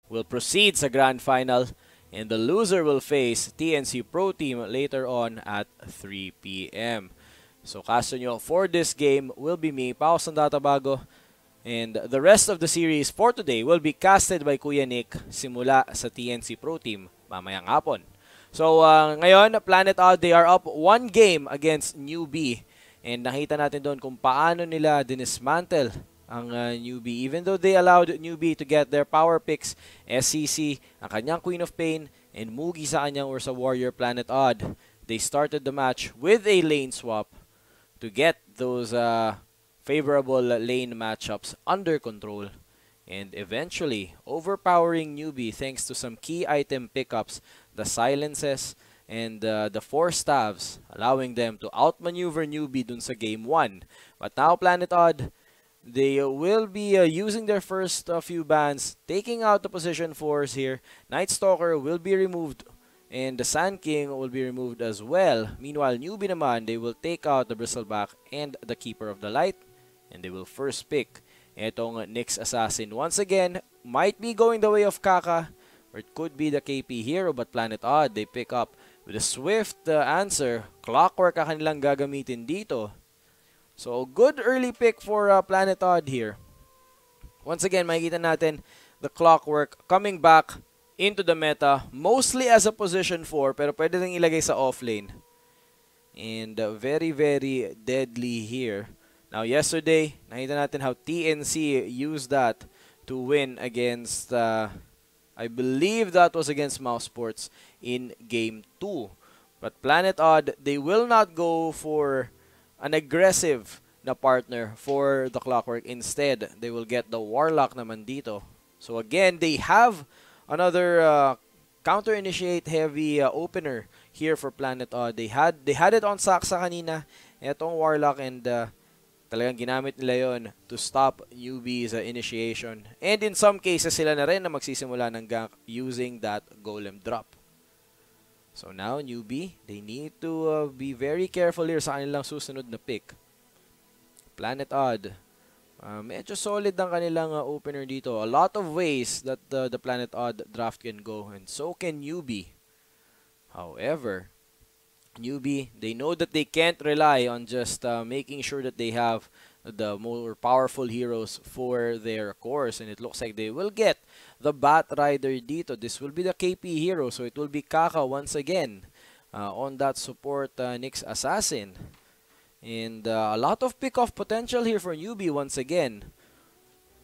will proceed sa Grand Final, and the loser will face TNC Pro Team later on at 3 p.m. So kaso nyo for this game will be me, Pao Sandatabago, and the rest of the series for today will be casted by Kuya Nick simula sa TNC Pro Team mamayang hapon. So ngayon, Planet Odd, they are up 1 game against Newbee. And nakita natin doon kung paano nila dinismantle ang Newbee. Even though they allowed Newbee to get their power picks, SCC, ang kanyang Queen of Pain, and Mugi sa kanyang Ursa Warrior, Planet Odd, they started the match with a lane swap to get those favorable lane matchups under control. And eventually, overpowering Newbee thanks to some key item pickups, the silences, and the 4 staves, allowing them to outmaneuver Newbee dun sa game 1. But now, Planet Odd, they will be using their first few bans, taking out the position 4s here. Night Stalker will be removed, and the Sand King will be removed as well. Meanwhile, Newbee naman, they will take out the Bristleback and the Keeper of the Light, and they will first pick etong Nyx Assassin. Once again, might be going the way of Kaka, or it could be the KP Hero, but Planet Odd, they pick up with a swift answer. Clockwork ang kanilang gagamitin dito. So, good early pick for Planet Odd here. Once again, makikita natin the Clockwork coming back into the meta, mostly as a position 4, pero pwede rin ilagay sa offlane. And very, very deadly here. Now, yesterday, nakita natin how TNC used that to win against, I believe that was against Mouse Sports in Game 2. But Planet Odd, they will not go for an aggressive na partner for the Clockwork. Instead, they will get the Warlock naman dito. So again, they have another counter-initiate heavy opener here for Planet Odd. They had it on Saksa kanina, etong Warlock, and talagang ginamit nila yon to stop Newbee's initiation. And in some cases, sila na rin na magsisimula ng gank using that Golem drop. So now, Newbee, they need to be very careful here sa kanilang susunod na pick. Planet Odd, medyo solid ang kanilang opener dito. A lot of ways that the Planet Odd draft can go, and so can Newbee. However, Newbee, they know that they can't rely on just making sure that they have the more powerful heroes for their cores, and it looks like they will get the Bat Rider dito. This will be the KP hero, so it will be Kaka once again on that support Nyx Assassin. And a lot of pick-off potential here for Newbee once again.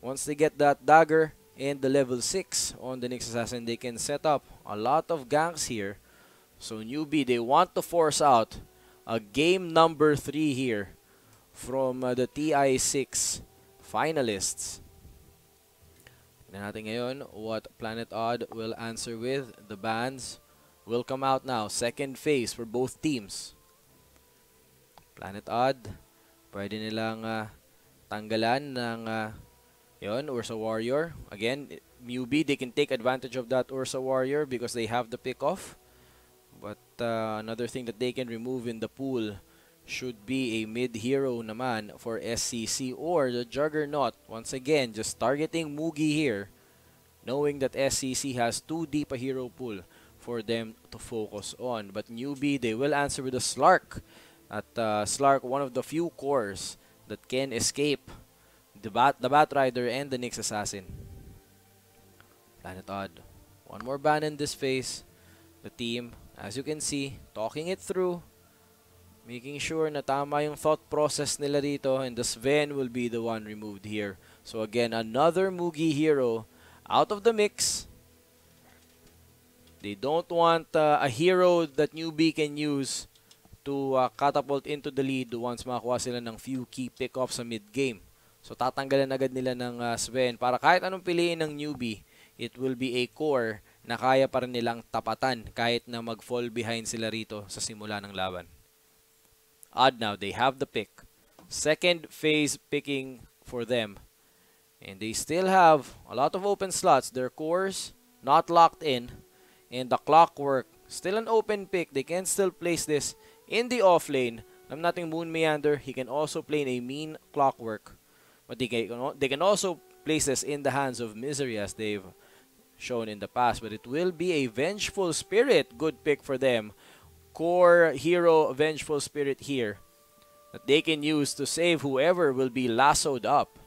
Once they get that dagger and the level 6 on the Nyx Assassin, they can set up a lot of ganks here. So Newbee, they want to force out a game number 3 here from the TI6 finalists. Tignan natin ngayon what Planet Odd will answer with. The bans will come out now. Second phase for both teams. Planet Odd, pwede nilang tanggalan ng Ursa Warrior. Again, Newbee, they can take advantage of that Ursa Warrior because they have the pick-off. But another thing that they can remove in the pool should be a mid-hero naman for SCC or the Juggernaut. Once again, just targeting Mugi here, knowing that SCC has too deep a hero pool for them to focus on. But Newbee, they will answer with a Slark. At Slark, one of the few cores that can escape the Bat Rider and the Nyx Assassin. Planet Odd, one more ban in this phase. The team, as you can see, talking it through, making sure na tama yung thought process nila dito, and the Sven will be the one removed here. So again, another Mugi hero out of the mix. They don't want a hero that Newbee can use to catapult into the lead once makakuha sila ng few key pick-offs sa mid-game. So tatanggalan agad nila ng Sven para kahit anong piliin ng Newbee, it will be a core na kaya pa rin nilang tapatan kahit na mag-fall behind sila rito sa simula ng laban. Odd now, they have the pick. Second phase picking for them. And they still have a lot of open slots. Their cores not locked in. And the Clockwork, still an open pick. They can still place this in the off lane. Alam nating Moon Meander, he can also play a mean Clockwork. But they can also place this in the hands of Misery as they've shown in the past. But it will be a Vengeful Spirit. Good pick for them. Core hero Vengeful Spirit here that they can use to save whoever will be lassoed up.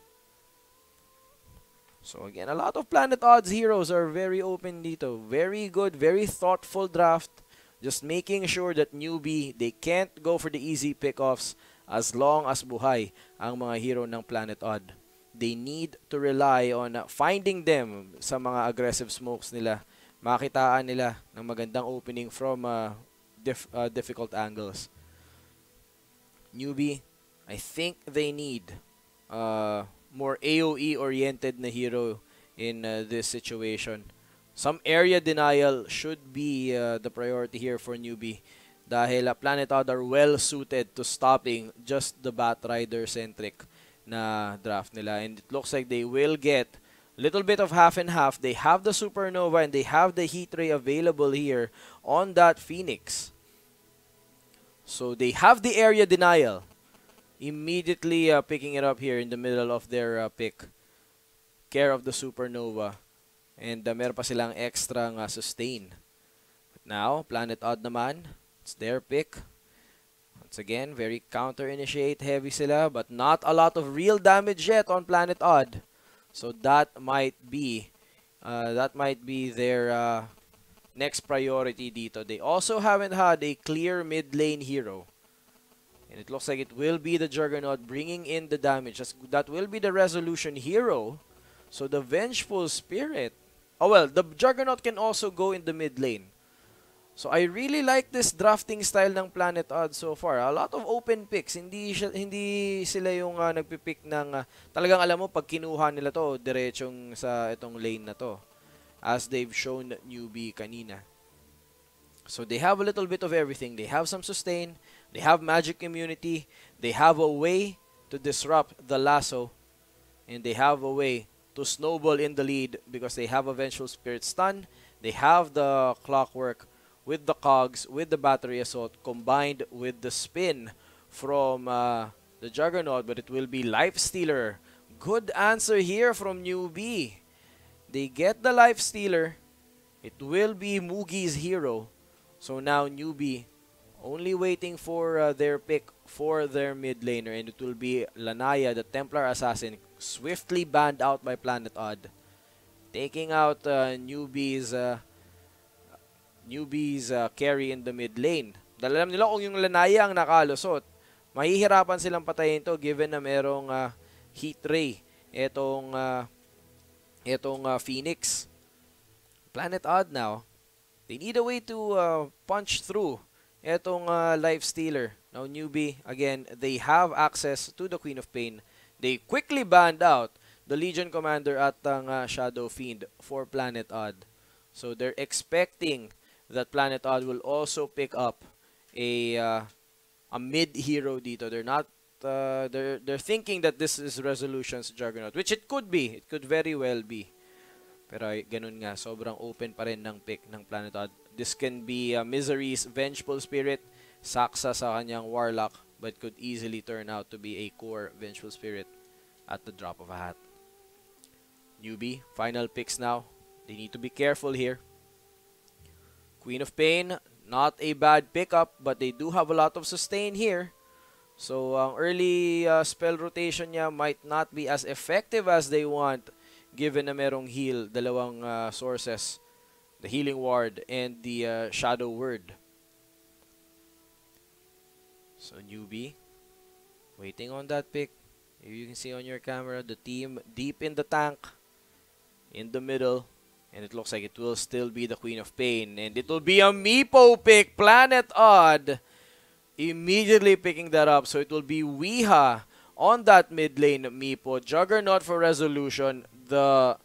So again, a lot of Planet Odds heroes are very open dito. Very good, very thoughtful draft. Just making sure that newbie, they can't go for the easy pickoffs as long as buhay ang mga hero ng Planet Odd. They need to rely on finding them sa mga aggressive smokes nila. Makitaan nila ng magandang opening from difficult angles. Newbie, I think they need more AoE-oriented na hero in this situation. Some area denial should be the priority here for Newbie dahil Planet Odd are well-suited to stopping just the Batrider-centric na draft nila. And it looks like they will get a little bit of half and half. They have the Supernova and they have the Heat Ray available here on that Phoenix. So they have the area denial. Immediately picking it up here in the middle of their pick. Care of the Supernova. And meron pa silang extra sustain. But now, Planet Odd naman. It's their pick. Once again, very counter-initiate heavy sila. But not a lot of real damage yet on Planet Odd. So that might be their next priority dito. They also haven't had a clear mid lane hero. And it looks like it will be the Juggernaut bringing in the damage. That will be the resolution hero. So the Vengeful Spirit. Oh well, the Juggernaut can also go in the mid lane. So I really like this drafting style ng Planet Odd so far. A lot of open picks. Hindi sila yung nagpipick ng talagang alam mo pag kinuha nila to diretsong sa itong lane na to. As they've shown Newbee kanina. So they have a little bit of everything. They have some sustain. They have magic immunity. They have a way to disrupt the lasso. And they have a way to snowball in the lead because they have a Vengeful Spirit stun. They have the clockwork with the cogs, with the battery assault, combined with the spin from the Juggernaut. But it will be Life Stealer. Good answer here from Newbee. They get the Life Stealer. It will be Mugi's hero. So now Newbee only waiting for their pick for their mid laner, and it will be Lanaya, the Templar Assassin, swiftly banned out by Planet Odd, taking out Newbee's carry in the mid lane. Dahil alam nila kung yung Lanaya ang nakalusot, mahihirapan silang patayin to given na merong Heat Ray etong Phoenix. Planet Odd now, they need a way to punch through etong Life Stealer. Now Newbee, again, they have access to the Queen of Pain. They quickly banned out the Legion Commander at ang Shadow Fiend for Planet Odd. So they're expecting that Planet Odd will also pick up a mid hero dito. They're not they're thinking that this is Resolution's Juggernaut, which it could be. It could very well be. Pero ganun nga, sobrang open pa rin ng pick ng Planet Odd. This can be Misery's Vengeful Spirit, saksa sa kanyang Warlock, but could easily turn out to be a core Vengeful Spirit at the drop of a hat. Newbee, final picks now. They need to be careful here. Queen of Pain, not a bad pickup, but they do have a lot of sustain here. So, ang early spell rotation niya might not be as effective as they want, given na merong heal, dalawang sources, the Healing Ward and the Shadow Word. So Newbee, waiting on that pick. You can see on your camera the team deep in the tank, in the middle, and it looks like it will still be the Queen of Pain, and it will be a Meepo pick. Planet Odd immediately picking that up, so it will be Weeha on that mid lane Meepo. Juggernaut for Resolution. The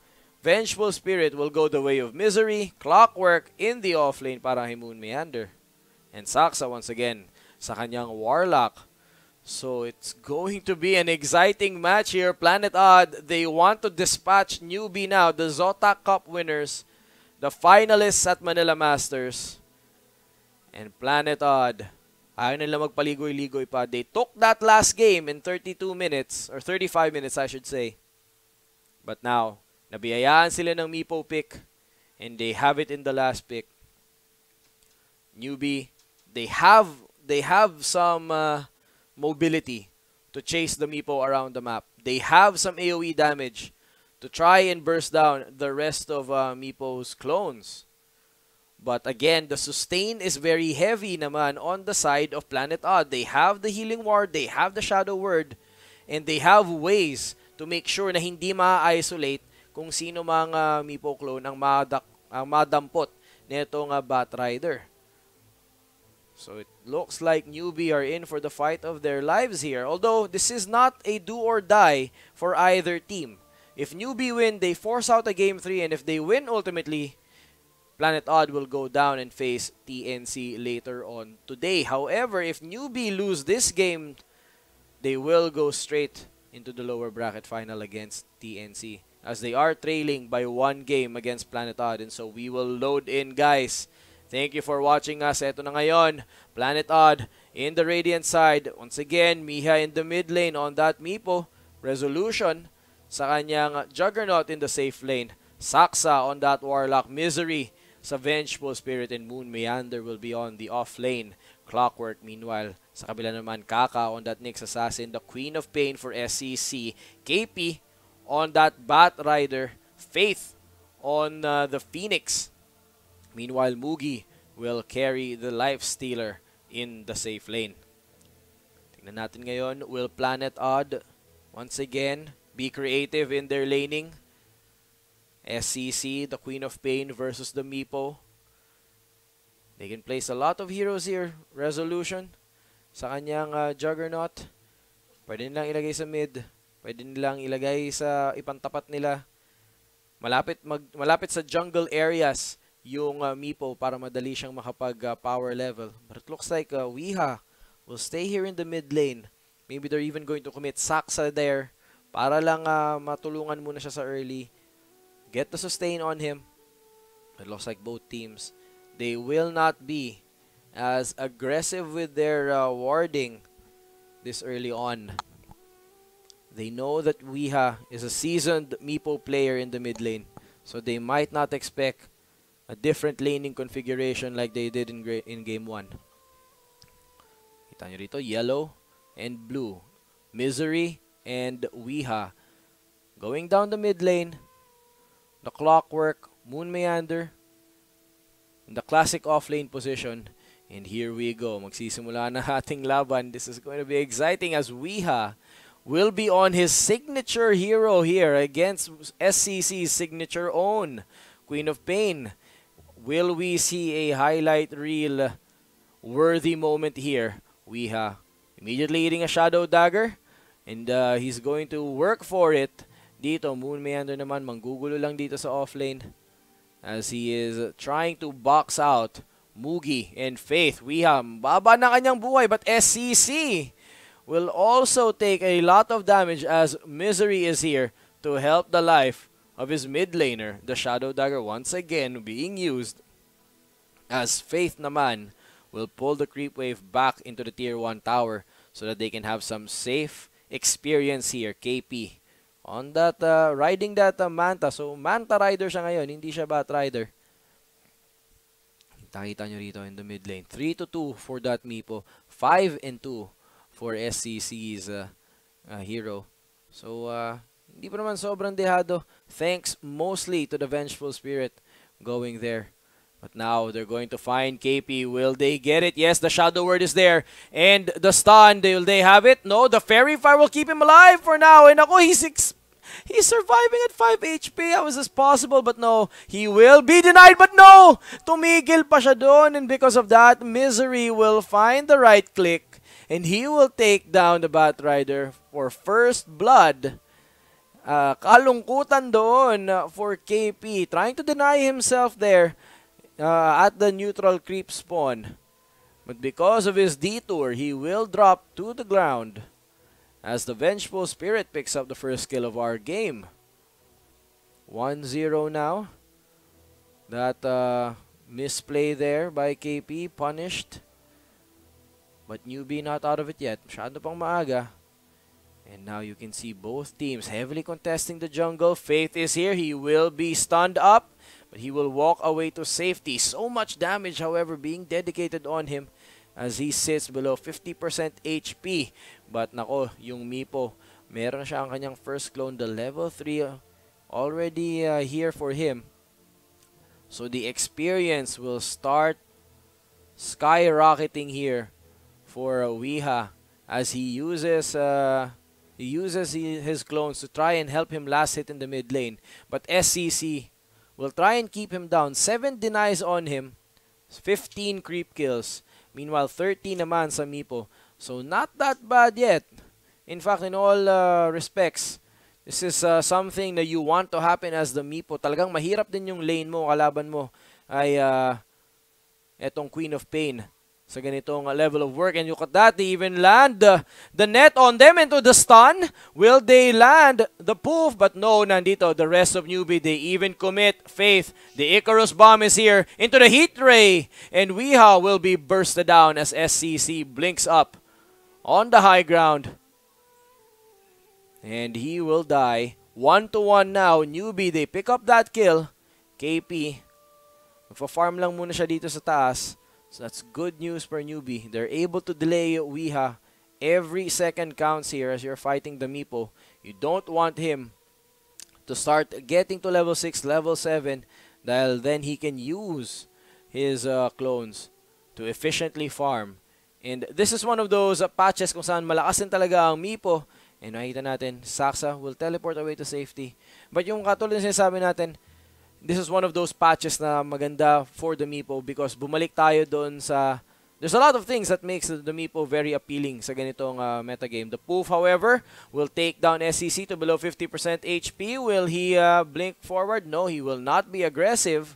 Vengeful Spirit will go the way of Misery. Clockwork in the offlane para kay Moon Meander. And Saksa once again sa kanyang Warlock. So it's going to be an exciting match here. Planet Odd, they want to dispatch Newbee now, the Zota Cup winners, the finalists at Manila Masters. And Planet Odd, ayaw nila magpaligoy-ligoy pa. They took that last game in 32 minutes, or 35 minutes I should say. But now, nabiyayaan sila ng Meepo pick. and they have it in the last pick. Newbee, they have some mobility to chase the Meepo around the map. They have some AoE damage to try and burst down the rest of Meepo's clones. But again, the sustain is very heavy naman on the side of Planet Odd. They have the Healing Ward, they have the Shadow Word, and they have ways to make sure na hindi ma-isolate kung sino mga Meepo clone ang madampot nitong Bat Rider. So it looks like Newbee are in for the fight of their lives here. Although this is not a do or die for either team. If Newbee win, they force out a Game 3, and if they win ultimately, Planet Odd will go down and face TNC later on today. However, if Newbee lose this game, they will go straight into the lower bracket final against TNC, as they are trailing by 1 game against Planet Odd. And so we will load in, guys. Thank you for watching us. Eto na ngayon, Planet Odd in the Radiant side. Once again, Miha in the mid lane on that Meepo. Resolution sa kanyang Juggernaut in the safe lane. Saksa on that Warlock. Misery sa Vengeful Spirit, and Moon Meander will be on the off lane. Clockwork, meanwhile, sa kabila naman, Kaka on that Nyx Assassin. The Queen of Pain for SCC. KP on that Bat Rider. Faith on the Phoenix. Meanwhile, Mugi will carry the Life Stealer in the safe lane. Tingnan natin ngayon, will Planet Odd once again be creative in their laning? SCC, the Queen of Pain versus the Meepo. They can place a lot of heroes here. Resolution sa kanyang Juggernaut. Pwede nilang ilagay sa mid. Pwede nilang ilagay sa ipantapat nila. Malapit sa jungle areas yung Meepo para madali siyang makapag-power level. But it looks like Weeha will stay here in the mid lane. Maybe they're even going to commit Saksa there para lang matulungan muna siya sa early. Get the sustain on him. It looks like both teams, they will not be as aggressive with their warding this early on. They know that Weeha is a seasoned Meepo player in the mid lane, so they might not expect a different laning configuration like they did in Game 1. Kita nyo rito, yellow and blue. Misery and Weeha going down the mid lane. The Clockwork, Moon Meander in the classic off-lane position. And here we go. Magsisimula na ating laban. This is going to be exciting as Weeha will be on his signature hero here against SCC's signature own Queen of Pain. Will we see a highlight reel worthy moment here? Weeha immediately eating a Shadow Dagger, and he's going to work for it. Dito, Moon Meander naman, manggugulo lang dito sa offlane as he is trying to box out Mugi and Faith. Weeha, baba na kanyang buhay, but SCC will also take a lot of damage as Misery is here to help the life of his mid laner. The Shadow Dagger once again being used as Faith naman will pull the creep wave back into the tier 1 tower so that they can have some safe experience here. KP on that riding that Manta. So Manta Rider siya ngayon, hindi siya Bat Rider. Kita nyo rito in the mid lane. 3-2 for that Meepo. 5-2 for SCC's hero. So hindi pa naman sobrang dehado, thanks mostly to the Vengeful Spirit going there. But now they're going to find KP. Will they get it? Yes, the Shadow Word is there. And the stun, will they have it? No, the Fairy Fire will keep him alive for now. And ako, he's surviving at 5 HP. How is this possible? But no, he will be denied. But no, tumigil pa siya doon. And because of that, Misery will find the right click. And he will take down the Bat Rider for first blood. Kalungkutan doon for KP. Trying to deny himself there at the neutral creep spawn. But because of his detour, he will drop to the ground as the Vengeful Spirit picks up the first kill of our game. 1-0 now. That misplay there by KP, punished. But Newbee not out of it yet. Masyado pang maaga. And now you can see both teams heavily contesting the jungle. Faith is here. He will be stunned up. but he will walk away to safety. So much damage, however, being dedicated on him as he sits below 50% HP. But nako, yung Meepo, meron siya ang kanyang first clone, the level 3 already here for him. So the experience will start skyrocketing here for Weeha as he uses his clones to try and help him last hit in the mid lane. But SCC will try and keep him down. 7 denies on him, 15 creep kills. Meanwhile, 13 naman sa Meepo. So not that bad yet. In fact, in all respects, this is something that you want to happen as the Meepo. Talagang mahirap din yung lane mo, kalaban mo ay etong Queen of Pain sa ganitong level of work. And look at that, they even land the net on them into the stun. Will they land the poof? But no, nandito the rest of Newbee. They even commit Faith. The Icarus bomb is here into the heat ray. And Weeha will be bursted down as SCC blinks up on the high ground. And he will die. 1-1 now. Newbee, they pick up that kill. KP, magpa-farm lang muna siya dito sa taas. So that's good news for Newbee. They're able to delay Weeha. Every second counts here as you're fighting the Meepo. You don't want him to start getting to level 6, level 7, dahil then he can use his clones to efficiently farm. And this is one of those patches kung saan malakas din talaga ang Meepo. And nakita natin, Saksa will teleport away to safety. But yung katulad na sinasabi natin, this is one of those patches na maganda for the Meepo because bumalik tayo doon sa... There's a lot of things that makes the Meepo very appealing sa ganitong metagame. The Poof, however, will take down SCC to below 50% HP. Will he blink forward? No, he will not be aggressive.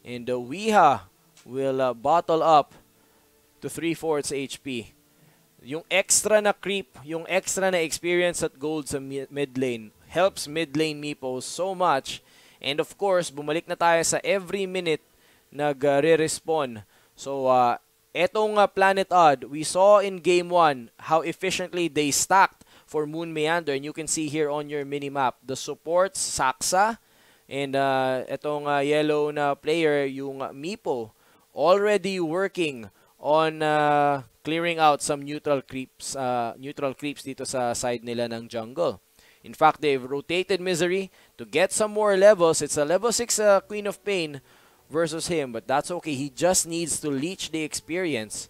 And the Weeha will bottle up to 3/4 HP. Yung extra na creep, yung extra na experience at gold sa mid lane helps mid lane Meepo so much. And of course, bumalik na tayo sa every minute nagre-respawn. So, etong Planet Odd, we saw in Game 1 how efficiently they stacked for Moon Meander. And you can see here on your minimap, the supports, Saksa, and etong yellow na player, yung Meepo, already working on clearing out some neutral creeps dito sa side nila ng jungle. In fact, they've rotated Misery to get some more levels. It's a level 6 Queen of Pain versus him, but that's okay. He just needs to leech the experience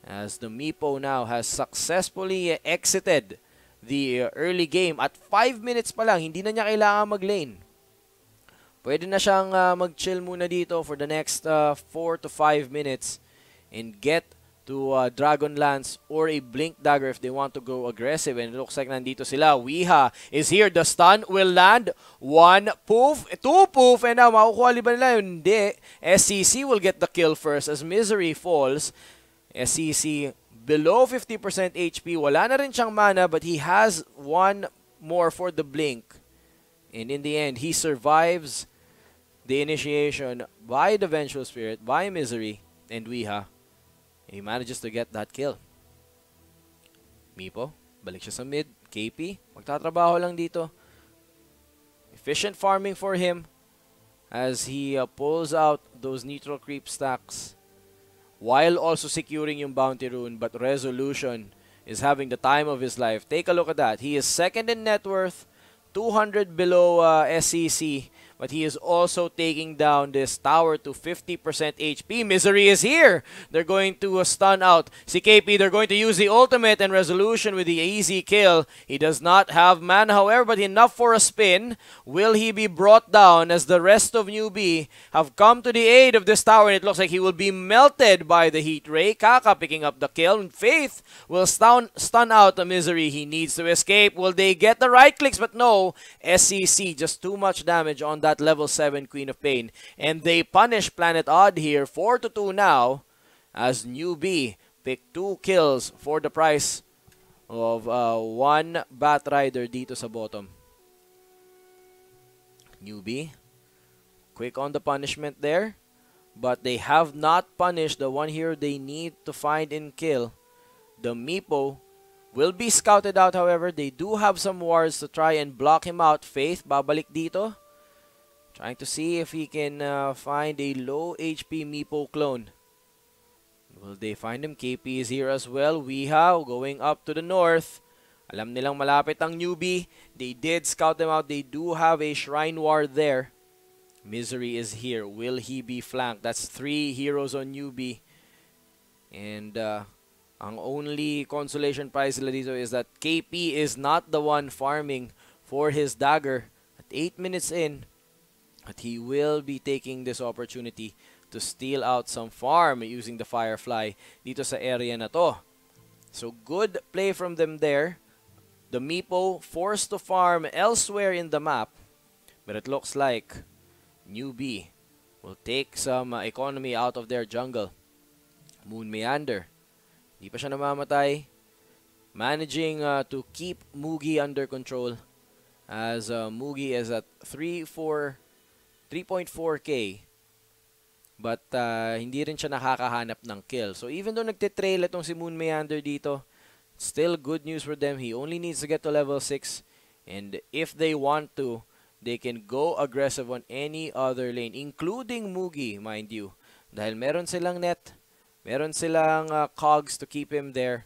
as the Meepo now has successfully exited the early game. At 5 minutes pa lang, hindi na niya kailangan mag-lane. Pwede na siyang mag-chill muna dito for the next 4 to 5 minutes and get to Dragon Lance or a Blink Dagger if they want to go aggressive. And it looks like nandito sila. Weeha is here. The stun will land. 1 poof, 2 poof, and now makukuha ba nila yun? Hindi. SCC will get the kill first as Misery falls. SCC below 50% HP. Wala na rin siyang mana but he has 1 more for the Blink. And in the end, he survives the initiation by the Vengeful Spirit, by Misery, and Weeha. He manages to get that kill. Meepo, balik siya sa mid. KP, magtatrabaho lang dito. Efficient farming for him as he pulls out those neutral creep stacks while also securing yung bounty rune. But Resolution is having the time of his life. Take a look at that. He is second in net worth, 200 below SCC. But he is also taking down this tower to 50% HP. Misery is here. They're going to stun out si KP. They're going to use the ultimate and Resolution with the easy kill. He does not have mana, however, but enough for a spin. Will he be brought down as the rest of Newbee have come to the aid of this tower? And it looks like he will be melted by the heat ray. Kaka picking up the kill. And Faith will stun out the Misery. He needs to escape. Will they get the right clicks? But no. SCC, just too much damage on that level 7 Queen of Pain. And they punish Planet Odd here, 4-2 now, as Newbee pick 2 kills for the price of 1 Bat Rider dito sa bottom. Newbee, quick on the punishment there, but they have not punished the one hero they need to find and kill. The Meepo will be scouted out, however. They do have some wards to try and block him out. Faith, babalik dito. Trying to see if he can find a low HP Meepo clone. Will they find him? KP is here as well. Weeha going up to the north. Alam nilang malapit ang Newbee. They did scout them out. They do have a Shrine Ward there. Misery is here. Will he be flanked? That's 3 heroes on Newbee. And ang only consolation prize nila dito is that KP is not the one farming for his dagger at 8 minutes in. But he will be taking this opportunity to steal out some farm using the Firefly dito sa area na to. So good play from them there. The Meepo forced to farm elsewhere in the map. But it looks like Newbee will take some economy out of their jungle. Moon Meander. Di pa siya namamatay. Managing to keep Mugi under control. As Mugi is at 3.4k. But hindi rin siya nakakahanap ng kill. So even though nagtitrail itong si Moon Meander dito, still good news for them. He only needs to get to level 6. And if they want to, they can go aggressive on any other lane, including Mugi, mind you. Dahil meron silang net, meron silang cogs to keep him there.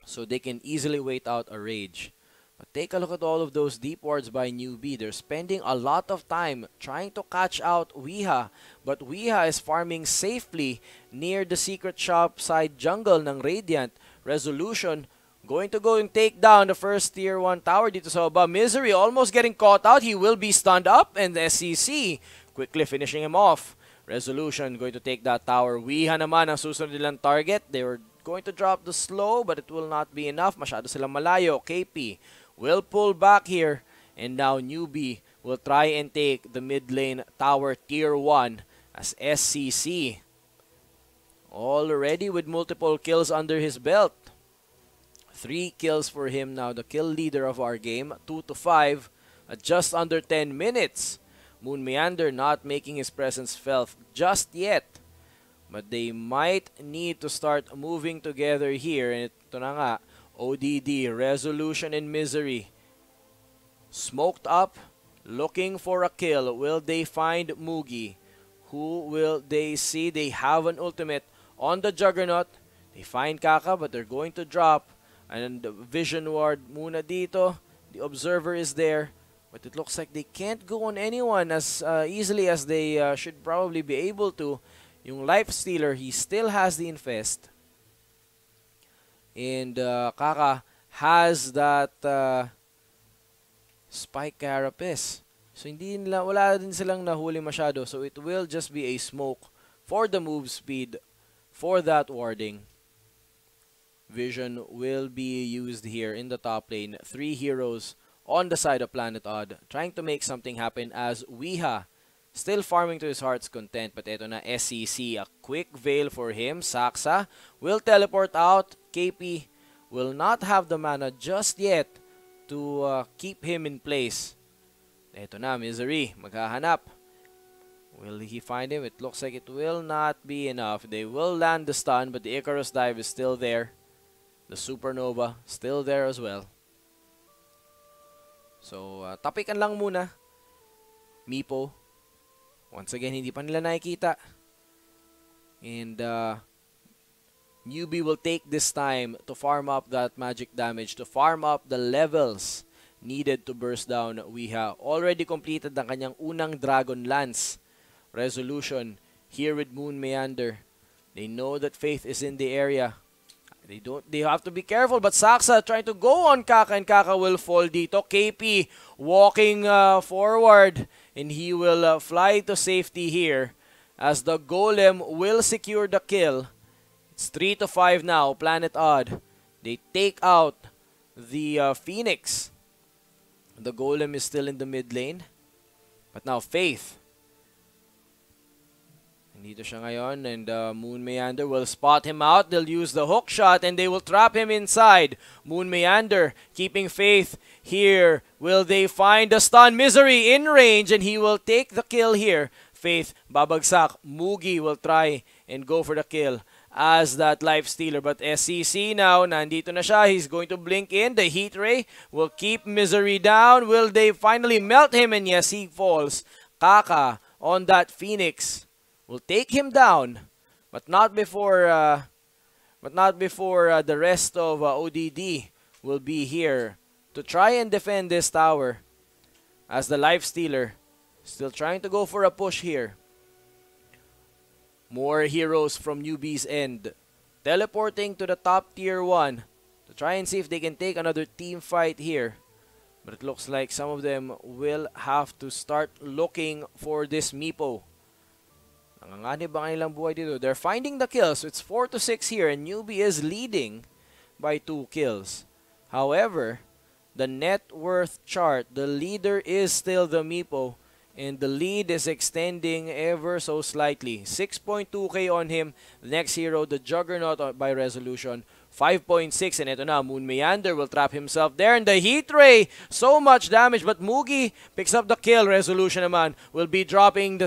So they can easily wait out a rage. But take a look at all of those deep wards by Newbee. They're spending a lot of time trying to catch out Weeha. But Weeha is farming safely near the secret shop side jungle ng Radiant. Resolution going to go and take down the first tier 1 tower dito sa baba. Misery almost getting caught out. He will be stunned up, and the SCC quickly finishing him off. Resolution going to take that tower. Weeha naman ang susunod nilang target. They were going to drop the slow, but it will not be enough. Masyado silang malayo. KP will pull back here, and now Newbee will try and take the mid lane tower tier 1 as SCC already with multiple kills under his belt. 3 kills for him now, the kill leader of our game. 2 to 5 at just under 10 minutes. Moon Meander not making his presence felt just yet. But they might need to start moving together here. And ito na nga, ODD, Resolution, and Misery. Smoked up, looking for a kill. Will they find Mugi? Who will they see? They have an ultimate on the Juggernaut. They find Kaka, but they're going to drop. And the Vision Ward muna dito. The Observer is there. But it looks like they can't go on anyone as easily as they should probably be able to. Yung Life Stealer, he still has the Infest. And Kaka has that Spike Carapace. So hindi nila, wala din silang nahuli masyado. So it will just be a smoke for the move speed for that warding. Vision will be used here in the top lane. 3 heroes on the side of Planet Odd trying to make something happen as Weeha still farming to his heart's content. But eto na SCC, a quick veil for him. Saksa will teleport out. KP will not have the mana just yet to keep him in place. Eto na, Misery maghahanap. Will he find him? It looks like it will not be enough. They will land the stun, but the Icarus dive is still there. The Supernova still there as well. So, tapikan lang muna. Meepo. Once again, hindi pa nila nakikita. And Newbee will take this time to farm up that magic damage, to farm up the levels needed to burst down Weeha. Already completed ang kanyang unang Dragon Lance. Resolution here with Moon Meander. They know that Faith is in the area. They have to be careful, but Saksa trying to go on Kaka, and Kaka will fall dito. KP walking forward, and he will fly to safety here as the Golem will secure the kill. It's 3 to 5 now, Planet Odd. They take out the Phoenix. The Golem is still in the mid lane. But now Faith. Dito siya ngayon, and Moon Meander will spot him out. They'll use the hook shot, and they will trap him inside. Moon Meander keeping Faith here. Will they find the stun? Misery in range, and he will take the kill here. Faith babagsak. Mugi will try and go for the kill as that Life Stealer. But SCC now, nandito na siya. He's going to blink in. The Heat Ray will keep Misery down. Will they finally melt him? And yes, he falls. Kaka on that Phoenix will take him down, but not before the rest of ODD will be here to try and defend this tower, as the life stealer still trying to go for a push here. More heroes from Newbee's end teleporting to the top tier 1 to try and see if they can take another team fight here. But it looks like some of them will have to start looking for this Meepo. Nanganganib ba kanilang buhay dito? They're finding the kills. So it's 4-6 here, and Newbee is leading by 2 kills. However, the net worth chart, the leader is still the Meepo, and the lead is extending ever so slightly. 6.2k on him. The next hero, the Juggernaut by resolution, 5.6, and ito na, Moon Meander will trap himself there, and the Heat Ray, so much damage, but Mugi picks up the kill. Resolution naman will be dropping the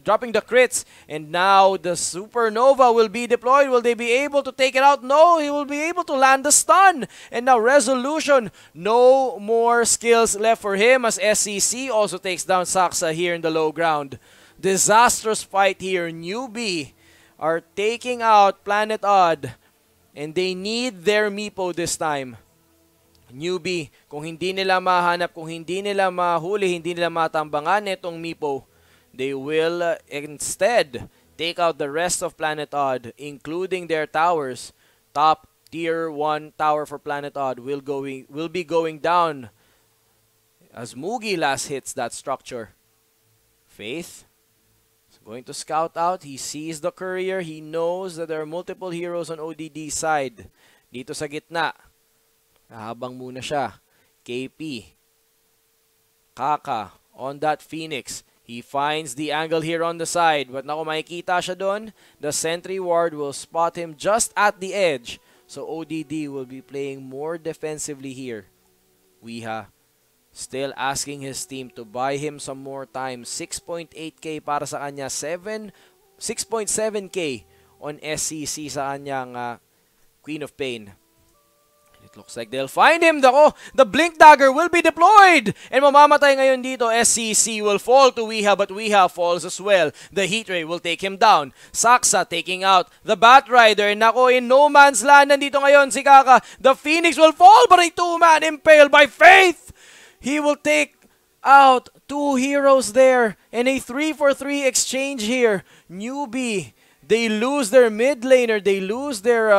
dropping the crits, and now the Supernova will be deployed. Will they be able to take it out? No, he will be able to land the stun, and now Resolution, no more skills left for him, as SCC also takes down Saksa here in the low ground. Disastrous fight here. Newbee are taking out Planet Odd, and they need their Meepo this time. Newbee, kung hindi nila mahanap, kung hindi nila mahuli, hindi nila matambangan itong Meepo, they will instead take out the rest of Planet Odd, including their towers. Top tier 1 tower for Planet Odd will be going down as Mugi last hits that structure. Faith going to scout out. He sees the courier. He knows that there are multiple heroes on ODD side. Dito sa gitna, habang muna siya. KP, Kaka on that Phoenix. He finds the angle here on the side, but naku, makikita siya doon. The sentry ward will spot him just at the edge. So ODD will be playing more defensively here. Weeha still asking his team to buy him some more time. 6.8k para sa kanya. 6.7k on SCC sa kanyang Queen of Pain. It looks like they'll find him. The Blink Dagger will be deployed. And mamamatay ngayon dito. SCC will fall to Weeha, but Weeha falls as well. The Heat Ray will take him down. Saksa taking out the Batrider. And nako, in no man's land nandito ngayon si Kaka. The Phoenix will fall, but a 2-man impale by Faith. He will take out 2 heroes there, and a 3-for-3 exchange here. Newbee, they lose their mid laner, they lose their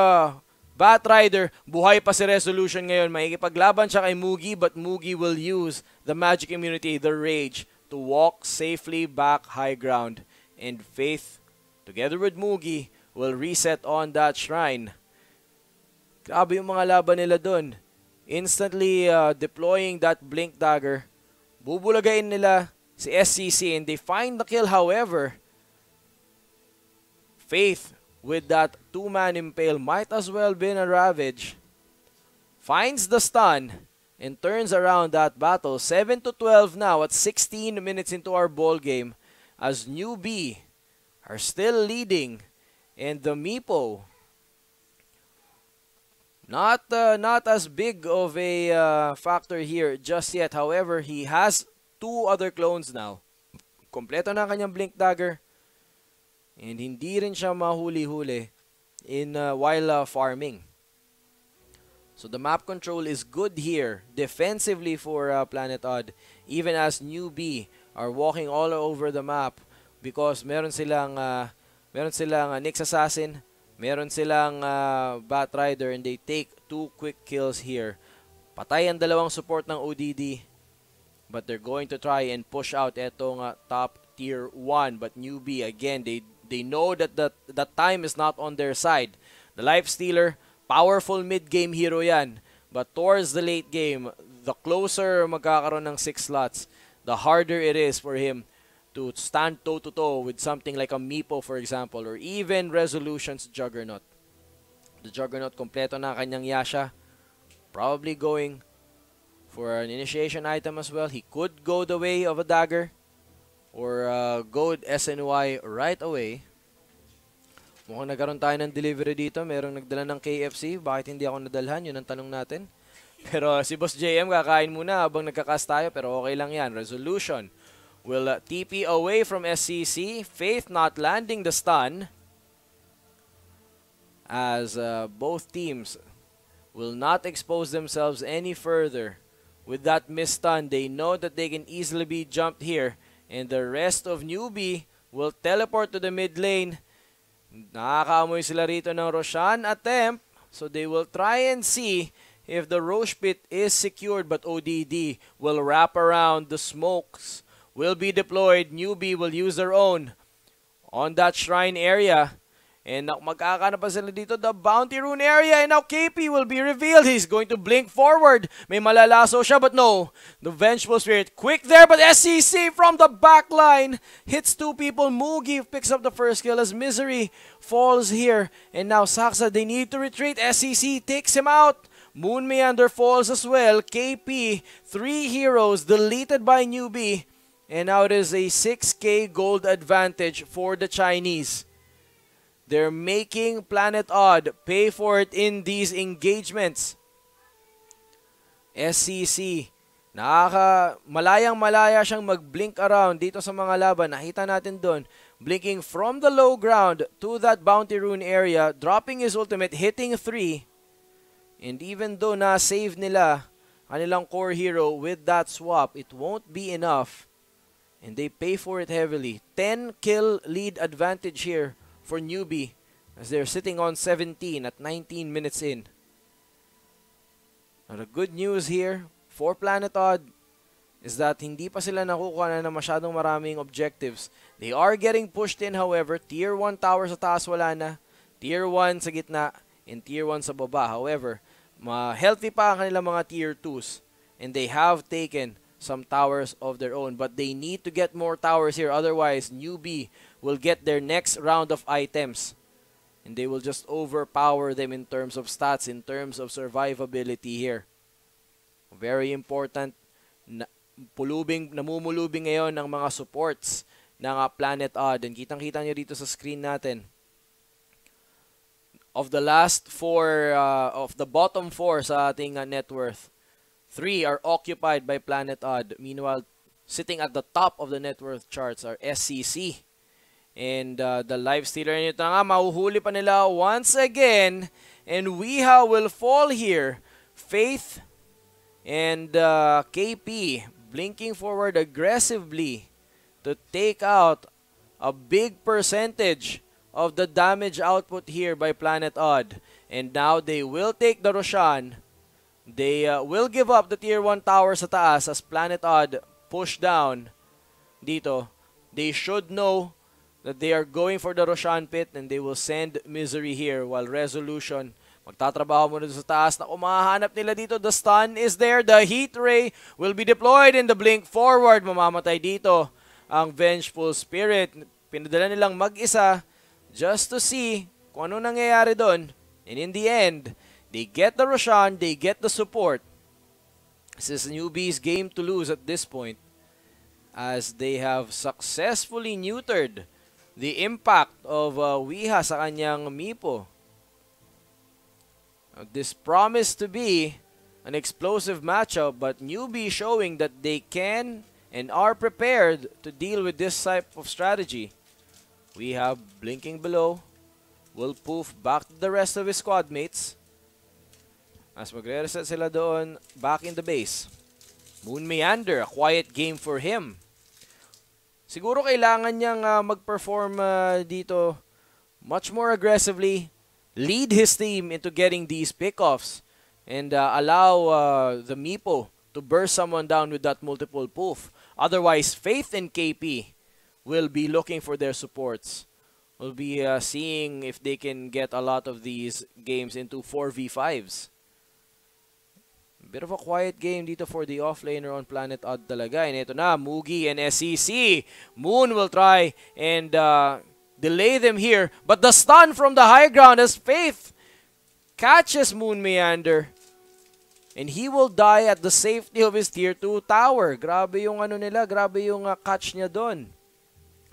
Batrider. Buhay pa si Resolution ngayon. Makikipaglaban siya kay Mugi, but Mugi will use the magic immunity, the Rage, to walk safely back high ground. And Faith, together with Mugi, will reset on that shrine. Grabe yung mga laban nila dun. Instantly deploying that Blink Dagger. Bubulagain nila si SCC, and they find the kill. However, Faith with that 2-man impale might as well been a Ravage. Finds the stun and turns around that battle. 7-12 now at 16 minutes into our ball game, as Newbee are still leading, and the Meepo, not as big of a factor here just yet. However, he has 2 other clones now. Kompleto na kanyang Blink Dagger. And hindi rin siya mahuli-huli while farming. So the map control is good here defensively for Planet Odd. Even as Newbee are walking all over the map, because meron silang Nyx Assassin, meron silang Batrider, and they take 2 quick kills here. Patay ang dalawang support ng ODD, but they're going to try and push out etong top tier 1. But Newbee, again, they know that that time is not on their side. The Life Stealer, powerful mid-game hero yan. But towards the late game, the closer magkakaroon ng 6 slots, the harder it is for him to stand toe-to-toe with something like a Meepo, for example, or even Resolution's Juggernaut. The Juggernaut, kompleto na kanyang Yasha. Probably going for an initiation item as well. He could go the way of a dagger, or go SNY right away. Mukhang nagkaroon tayo ng delivery dito. Merong nagdala ng KFC. Bakit hindi ako nadalhan? Yun ang tanong natin. Pero si Boss JM kakain muna habang nagkakas tayo. Pero okay lang yan. Resolution will TP away from SCC. Faith not landing the stun, as both teams will not expose themselves any further. With that missed stun, they know that they can easily be jumped here, and the rest of Newbee will teleport to the mid lane. Nakakaamoy sila rito ng Roshan attempt, so they will try and see if the Roche Pit is secured, but ODD will wrap around. The smokes will be deployed. Newbee will use their own on that shrine area. And magkakaroon pa sila dito, the bounty rune area. And now KP will be revealed. He's going to blink forward. May malalaso siya, but no. The Vengeful Spirit, quick there, but SCC from the back line hits two people. Mugi picks up the first kill as Misery falls here. And now Saksa, they need to retreat. SCC takes him out. Moon Meander falls as well. KP, 3 heroes deleted by Newbee. And now it is a 6k gold advantage for the Chinese. They're making Planet Odd pay for it in these engagements. SCC, malayang-malaya siyang mag-blink around dito sa mga laban. Nakita natin doon, blinking from the low ground to that bounty rune area, dropping his ultimate, hitting 3. And even though na-save nila kanilang core hero with that swap, it won't be enough. And they pay for it heavily. 10 kill lead advantage here for Newbee, as they're sitting on 17 at 19 minutes in. Now the good news here for Planet Odd is that hindi pa sila nakukuha na masyadong maraming objectives. They are getting pushed in, however. Tier 1 tower sa taas wala na. Tier 1 sa gitna. And tier 1 sa baba. However, healthy pa ang kanilang mga tier 2s. And they have taken some towers of their own. But they need to get more towers here. Otherwise, Newbee will get their next round of items. And they will just overpower them in terms of stats, in terms of survivability here. Very important. Namumulubing ngayon ng mga supports ng Planet Odd. And kitang-kita nyo dito sa screen natin. Of the last 4, of the bottom 4 sa ating net worth, 3 are occupied by Planet Odd. Meanwhile, sitting at the top of the net worth charts are SCC. And the life stealer nito nga, mahuhuli pa nila once again. And Weeha will fall here. Faith and KP blinking forward aggressively to take out a big percentage of the damage output here by Planet Odd. And now they will take the Roshan. They will give up the tier 1 tower sa taas as Planet Odd push down dito. They should know that they are going for the Roshan pit, and they will send Misery here while Resolution magtatrabaho muna sa taas. Na umahanap nila dito. The stun is there. The heat ray will be deployed in the blink forward. Mamamatay dito ang Vengeful Spirit. Pinadala nilang mag-isa just to see kung ano nangyayari doon. And in the end, they get the Roshan, they get the support. This is Newbee's game to lose at this point, as they have successfully neutered the impact of Weeha sa kanyang Mipo. This promised to be an explosive matchup, but Newbee showing that they can and are prepared to deal with this type of strategy. We have blinking below. Will poof back to the rest of his squad mates. As magre-reset sila doon, back in the base. Moon Meander, a quiet game for him. Siguro kailangan niyang mag-perform dito much more aggressively. Lead his team into getting these pickoffs. And allow the Mipo to burst someone down with that multiple poof. Otherwise, Faith and KP will be looking for their supports. We'll be seeing if they can get a lot of these games into 4v5s. Bit of a quiet game dito for the offlaner on Planet Odd talaga. And ito na, Mugi and SCC. Moon will try and delay them here. But the stun from the high ground as Faith catches Moon Meander. And he will die at the safety of his tier 2 tower. Grabe yung ano nila, grabe yung catch niya doon.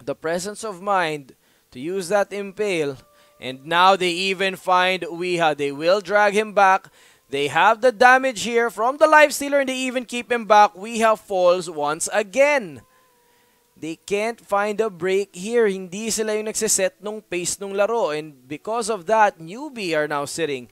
The presence of mind to use that impale. And now they even find Weeha. They will drag him back. They have the damage here from the lifestealer, and they even keep him back. Weeha falls once again. They can't find a break here. Hindi sila yung nagsiset nung pace nung laro. And because of that, Newbee are now sitting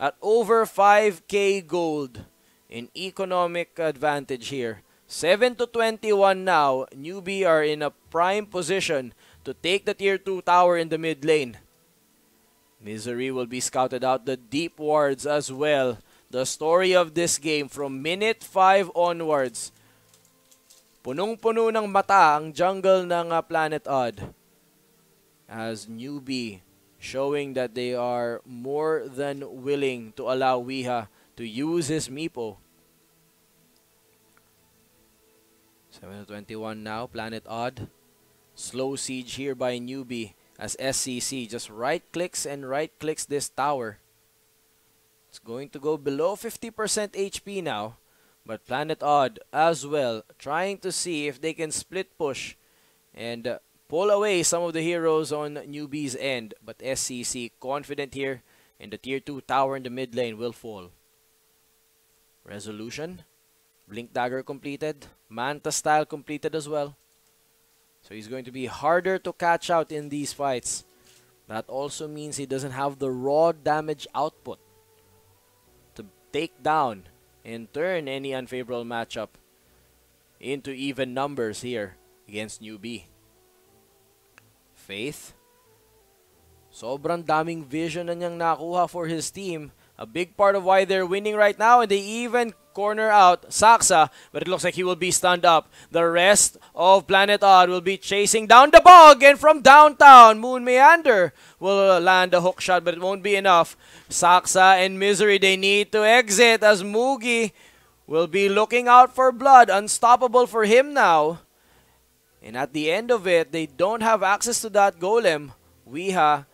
at over 5K gold in economic advantage here. 7-21 now. Newbee are in a prime position to take the tier 2 tower in the mid lane. Misery will be scouted out the deep wards as well. The story of this game from minute 5 onwards. Punong-puno ng mata ang jungle ng Planet Odd. As Newbee showing that they are more than willing to allow Weeha to use his Meepo. 7-21 now, Planet Odd. Slow siege here by Newbee as SCC just right-clicks and right-clicks this tower. It's going to go below 50% HP now. But Planet Odd as well, trying to see if they can split push and pull away some of the heroes on Newbee's end. But SCC confident here, and the tier 2 tower in the mid lane will fall. Resolution, Blink Dagger completed, Manta style completed as well. So he's going to be harder to catch out in these fights. That also means he doesn't have the raw damage output to take down and turn any unfavorable matchup into even numbers here against Newbee. Faith, sobrang daming vision na niyang nakuha for his team. A big part of why they're winning right now, and they even corner out Saksa, but it looks like he will be stunned up. The rest of Planet Odd will be chasing down the bog, and from downtown, Moon Meander will land a hook shot, but it won't be enough. Saksa and Misery, they need to exit as Mugi will be looking out for blood. Unstoppable for him now. And at the end of it, they don't have access to that golem. Weeha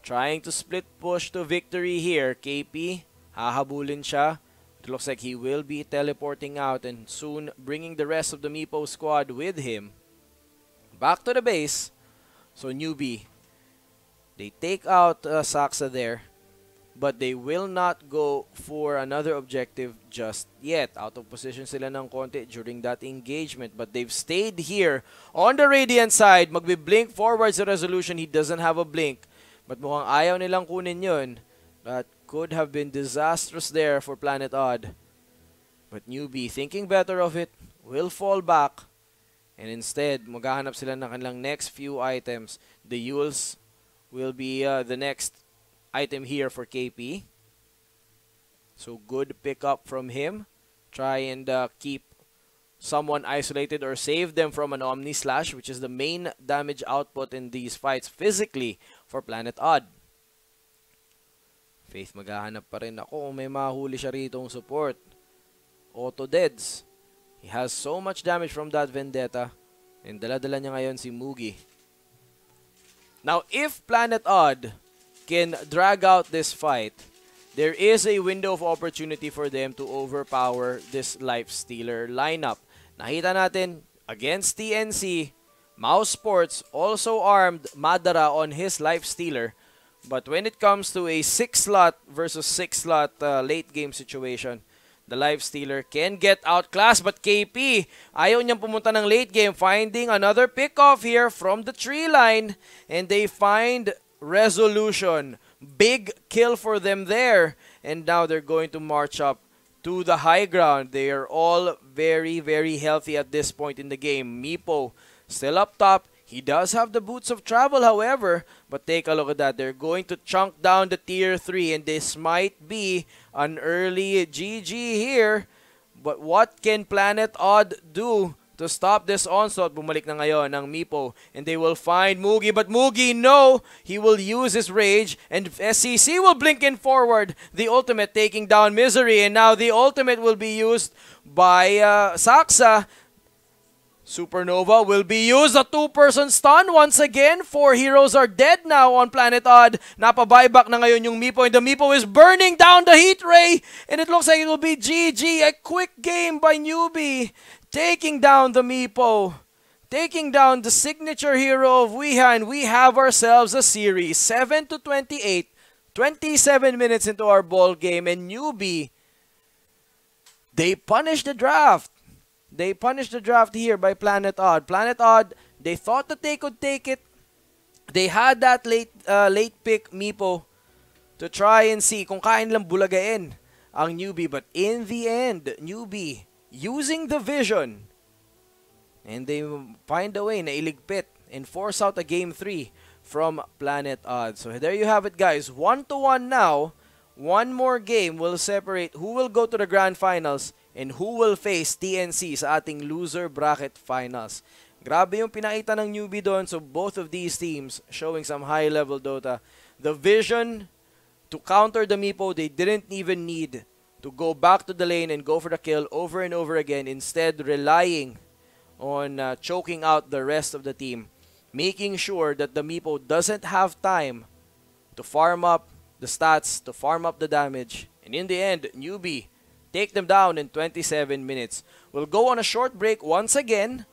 trying to split push to victory here. KP, hahabulin siya. It looks like he will be teleporting out and soon bringing the rest of the Meepo squad with him. Back to the base. So Newbee, they take out Saksa there, but they will not go for another objective just yet. Out of position sila ng konti during that engagement, but they've stayed here on the Radiant side. Magbi-blink forward sa Resolution. He doesn't have a blink, but mukhang ayaw nilang kunin yun. That could have been disastrous there for Planet Odd. But Newbee, thinking better of it, will fall back. And instead, maghahanap sila ng kanilang next few items. The Yules will be the next item here for KP. So good pickup from him. Try and keep someone isolated or save them from an Omni Slash, which is the main damage output in these fights physically for Planet Odd. Faith, maghahanap pa rin ako kung may mahuli siya ritong support. Auto Deads. He has so much damage from that Vendetta. And dala-dala niya ngayon si Mugi. Now, if Planet Odd can drag out this fight, there is a window of opportunity for them to overpower this Lifestealer lineup. Nakita natin against TNC, Mouse Sports also armed Madara on his Lifestealer. But when it comes to a 6-slot versus 6-slot late game situation, the Lifestealer can get outclassed. But KP, ayaw niyang pumunta ng late game, finding another pick-off here from the tree line. And they find Resolution. Big kill for them there. And now they're going to march up to the high ground. They are all very, very healthy at this point in the game. Meepo still up top. He does have the boots of travel, however, but take a look at that. They're going to chunk down the tier 3, and this might be an early GG here. But what can Planet Odd do to stop this onslaught? Bumalik na ngayon ng Meepo, and they will find Mugi. But Mugi, no! He will use his rage, and SCC will blink in forward. The ultimate taking down Misery, and now the ultimate will be used by Saksa. Supernova will be used. A 2-person stun once again. 4 heroes are dead now on Planet Odd. Napa-buyback na ngayon yung Meepo, and the Meepo is burning down the heat ray, and it looks like it will be GG. A quick game by Newbee, taking down the Meepo, taking down the signature hero of Weeha, and we have ourselves a series. 7-28, 27 minutes into our ball game, and Newbee, they punish the draft. They punished the draft here by Planet Odd. Planet Odd, they thought that they could take it. They had that late pick, Meepo, to try and see kung kain lang bulagain ang Newbee. But in the end, Newbee, using the vision, and they find a way na iligpit and force out a Game 3 from Planet Odd. So there you have it, guys. 1-1 now. One more game will separate who will go to the Grand Finals and who will face TNC sa ating loser bracket finals. Grabe yung pinakita ng Newbee doon. So both of these teams showing some high-level Dota. The vision to counter the Meepo, they didn't even need to go back to the lane and go for the kill over and over again. Instead, relying on choking out the rest of the team. Making sure that the Meepo doesn't have time to farm up the stats, to farm up the damage. And in the end, Newbee take them down in 27 minutes. We'll go on a short break once again.